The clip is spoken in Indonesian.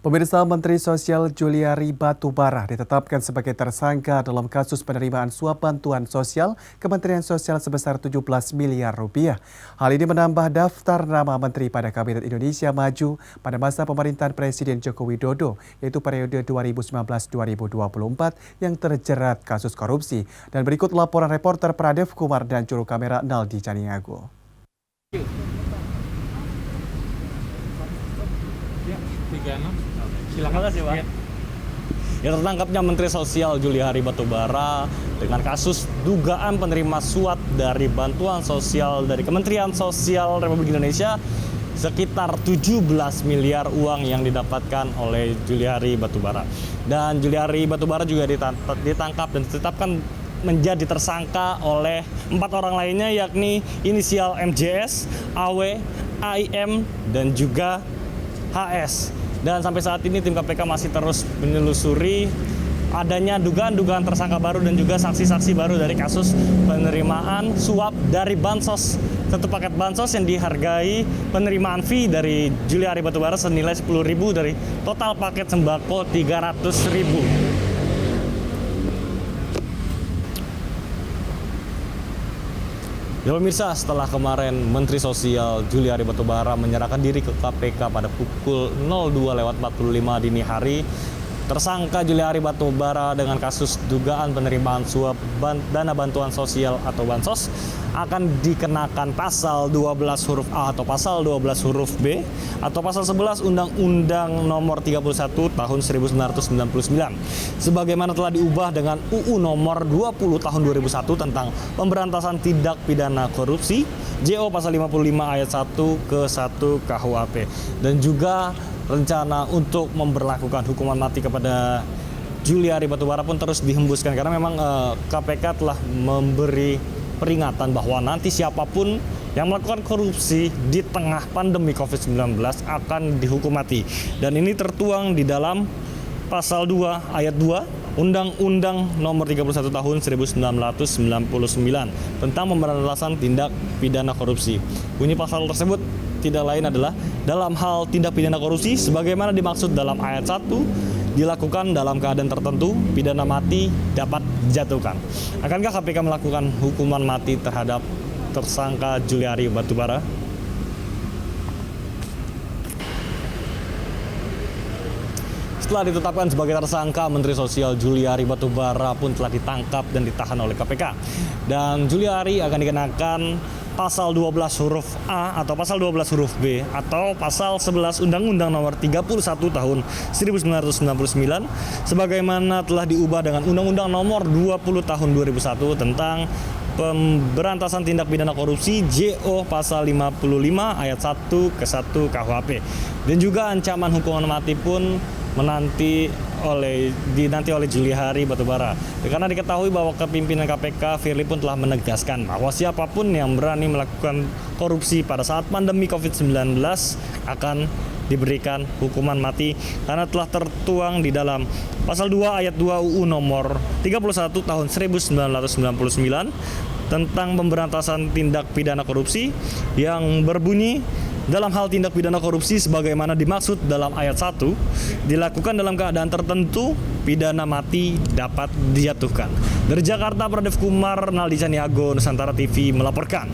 Pemirsa, Menteri Sosial Juliari Batubara ditetapkan sebagai tersangka dalam kasus penerimaan suap bantuan sosial Kementerian Sosial sebesar 17 miliar rupiah. Hal ini menambah daftar nama menteri pada Kabinet Indonesia Maju pada masa pemerintahan Presiden Joko Widodo, yaitu periode 2019-2024 yang terjerat kasus korupsi. Dan berikut laporan reporter Pradev Kumar dan juru kamera Naldi Caniago. Silakan kasih, Pak. Ya, tertangkapnya Menteri Sosial Juliari Batubara dengan kasus dugaan penerima suap dari bantuan sosial dari Kementerian Sosial Republik Indonesia sekitar 17 miliar uang yang didapatkan oleh Juliari Batubara. Dan Juliari Batubara juga ditangkap dan ditetapkan menjadi tersangka oleh 4 orang lainnya, yakni inisial MJS, AW, AIM, dan juga HS. Dan sampai saat ini tim KPK masih terus menelusuri adanya dugaan-dugaan tersangka baru dan juga saksi-saksi baru dari kasus penerimaan suap dari bansos. Satu paket bansos yang dihargai penerimaan fee dari Juliari Batubara senilai 10.000 dari total paket sembako 300.000. Ya pemirsa, setelah kemarin Menteri Sosial Juliari Batubara menyerahkan diri ke KPK pada pukul 02.45 dini hari, tersangka Juliari Batubara dengan kasus dugaan penerimaan suap dana bantuan sosial atau bansos akan dikenakan pasal 12 huruf A atau pasal 12 huruf B atau pasal 11 Undang-Undang Nomor 31 Tahun 1999 sebagaimana telah diubah dengan UU Nomor 20 Tahun 2001 tentang pemberantasan tindak pidana korupsi JO pasal 55 ayat 1 ke 1 KUHP, dan juga rencana untuk memberlakukan hukuman mati kepada Juliari Batubara pun terus dihembuskan karena memang KPK telah memberi peringatan bahwa nanti siapapun yang melakukan korupsi di tengah pandemi COVID-19 akan dihukum mati. Dan ini tertuang di dalam pasal 2 ayat 2 Undang-Undang Nomor 31 Tahun 1999 tentang pemberantasan tindak pidana korupsi. Bunyi pasal tersebut tidak lain adalah dalam hal tindak pidana korupsi sebagaimana dimaksud dalam ayat 1 dilakukan dalam keadaan tertentu, pidana mati dapat dijatuhkan. Akankah KPK melakukan hukuman mati terhadap tersangka Juliari Batubara? Setelah ditetapkan sebagai tersangka, Menteri Sosial Juliari Batubara pun telah ditangkap dan ditahan oleh KPK. Dan Juliari akan dikenakan pasal 12 huruf A atau pasal 12 huruf B atau pasal 11 Undang-Undang Nomor 31 Tahun 1999 sebagaimana telah diubah dengan Undang-Undang Nomor 20 Tahun 2001 tentang pemberantasan tindak pidana korupsi JO pasal 55 ayat 1 ke 1 KUHP. Dan juga ancaman hukuman mati pun dinanti oleh Juliari Batubara. Karena diketahui bahwa kepimpinan KPK Firly pun telah menegaskan bahwa siapapun yang berani melakukan korupsi pada saat pandemi COVID-19 akan diberikan hukuman mati karena telah tertuang di dalam pasal 2 ayat 2 UU Nomor 31 Tahun 1999 tentang pemberantasan tindak pidana korupsi yang berbunyi dalam hal tindak pidana korupsi sebagaimana dimaksud dalam ayat 1 dilakukan dalam keadaan tertentu, pidana mati dapat dijatuhkan. Dari Jakarta, Pradev Kumar, Naldi Caniago, Nusantara TV melaporkan.